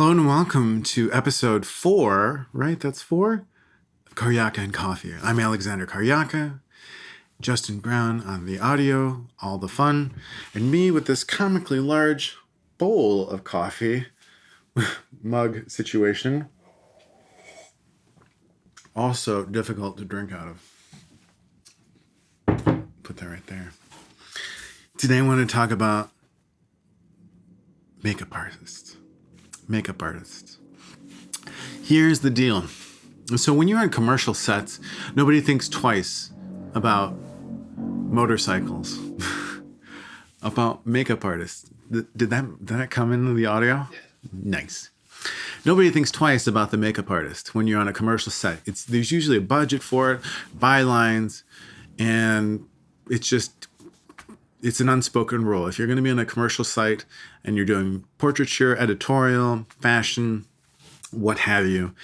Hello and welcome to episode 4, right? That's 4 of KARJAKA and Coffee. I'm Alexander KARJAKA, Justin Brown on the audio, all the fun, and me with this comically large bowl of coffee mug situation. Also difficult to drink out of. Put that right there. Today I want to talk about makeup artists. Makeup artists. Here's the deal. So when you're on commercial sets, nobody thinks twice about motorcycles, about makeup artists. Did that come into the audio? Yeah. Nice. Nobody thinks twice about the makeup artist when you're on a commercial set. There's usually a budget for it, bylines, and it's an unspoken rule. If you're going to be on a commercial site and you're doing portraiture, editorial, fashion, what have you,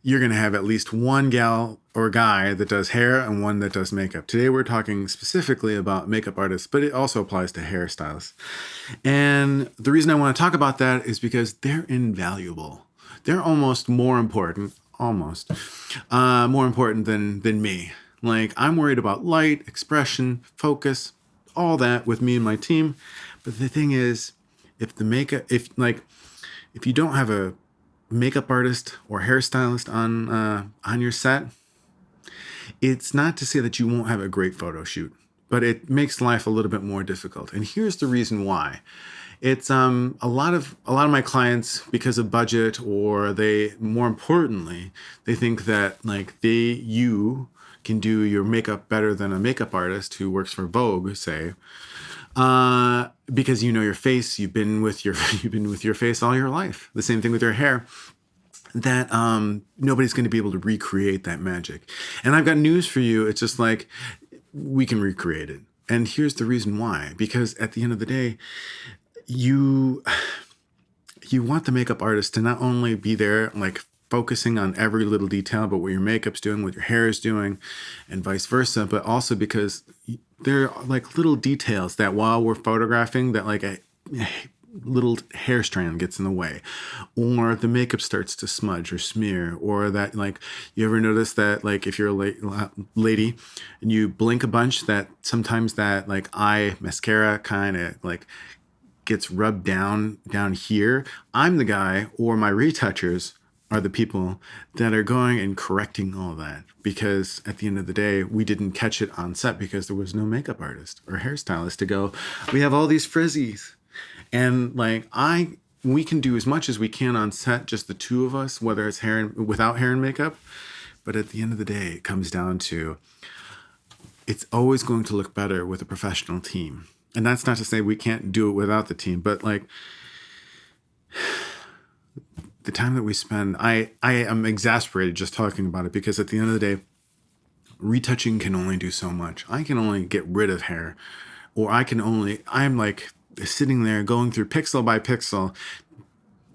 you're going to have at least one gal or guy that does hair and one that does makeup. Today we're talking specifically about makeup artists, but it also applies to hairstylists. And the reason I want to talk about that is because they're invaluable. They're almost more important than me. Like, I'm worried about light, expression, focus, all that with me and my team. But the thing is, if you don't have a makeup artist or hairstylist on your set, it's not to say that you won't have a great photo shoot, but it makes life a little bit more difficult. And here's the reason why. It's a lot of my clients, because of budget, or more importantly, they think that you can do your makeup better than a makeup artist who works for Vogue, say, because you know your face. You've been with your face all your life. The same thing with your hair. That nobody's going to be able to recreate that magic. And I've got news for you. It's just like, we can recreate it. And here's the reason why. Because at the end of the day, you want the makeup artist to not only be there, focusing on every little detail about what your makeup's doing, what your hair is doing, and vice versa, but also because there are little details that while we're photographing, that a little hair strand gets in the way, or the makeup starts to smudge or smear, or that you ever notice that if you're a lady and you blink a bunch, that sometimes that eye mascara kind of gets rubbed down here. I'm the guy, or my retouchers are the people that are going and correcting all that, because at the end of the day, we didn't catch it on set because there was no makeup artist or hairstylist to go, we have all these frizzies. And we can do as much as we can on set, just the two of us, whether it's without hair and makeup. But at the end of the day, it comes down to, it's always going to look better with a professional team. And that's not to say we can't do it without the team, but the time that we spend, I am exasperated just talking about it, because at the end of the day, retouching can only do so much. I can only get rid of hair, or I'm sitting there going through pixel by pixel,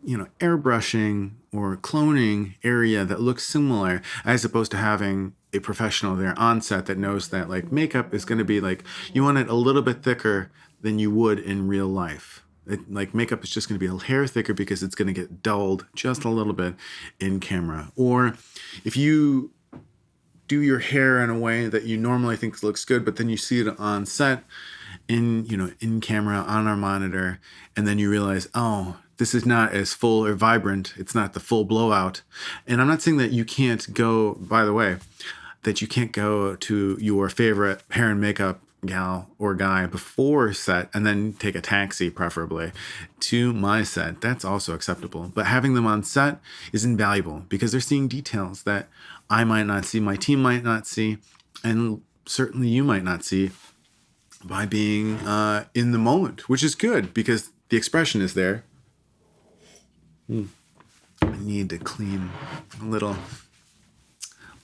airbrushing or cloning area that looks similar, as opposed to having a professional there on set that knows that makeup is going to be you want it a little bit thicker than you would in real life. Makeup is just going to be a hair thicker because it's going to get dulled just a little bit in camera. Or if you do your hair in a way that you normally think looks good, but then you see it on set, in camera, on our monitor, and then you realize, oh, this is not as full or vibrant. It's not the full blowout. And I'm not saying that you can't go, by the way, that you can't go to your favorite hair and makeup gal or guy before set and then take a taxi, preferably, to my set. That's also acceptable. But having them on set is invaluable, because they're seeing details that I might not see, my team might not see, and certainly you might not see, by being in the moment, which is good because the expression is there. I need to clean a little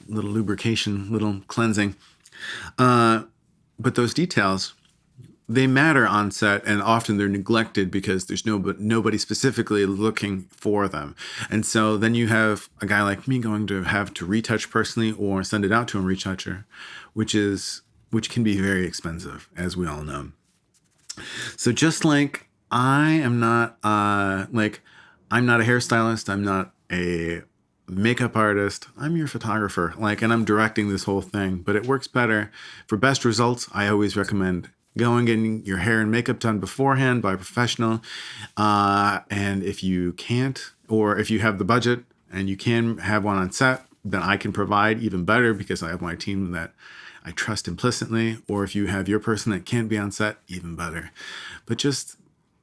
lubrication, little cleansing. But those details, they matter on set, and often they're neglected because there's nobody specifically looking for them. And so then you have a guy like me going to have to retouch personally, or send it out to a retoucher, which can be very expensive, as we all know. So just like I am not I'm not a hairstylist. I'm not a makeup artist. I'm your photographer. And I'm directing this whole thing, but it works better. For best results, I always recommend going getting your hair and makeup done beforehand by a professional. And if you can't, or if you have the budget and you can have one on set, then I can provide even better because I have my team that I trust implicitly. Or if you have your person that can't be on set, even better. But just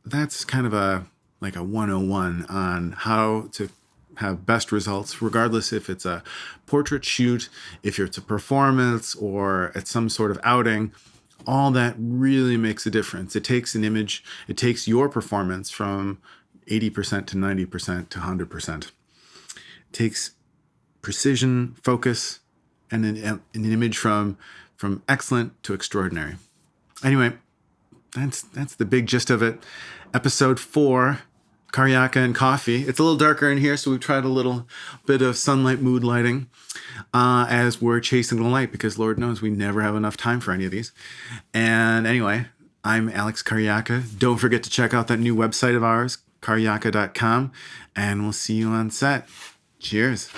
that's kind of a 101 on how to have best results, regardless if it's a portrait shoot, if it's a performance, or at some sort of outing. All that really makes a difference. It takes an image, it takes your performance from 80% to 90% to 100%. It takes precision, focus, and an image from excellent to extraordinary. Anyway, that's the big gist of it. Episode 4, KARJAKA and Coffee. It's a little darker in here, so we've tried a little bit of sunlight mood lighting as we're chasing the light, because Lord knows we never have enough time for any of these. And anyway, I'm Alex KARJAKA. Don't forget to check out that new website of ours, karjaka.com, and we'll see you on set. Cheers.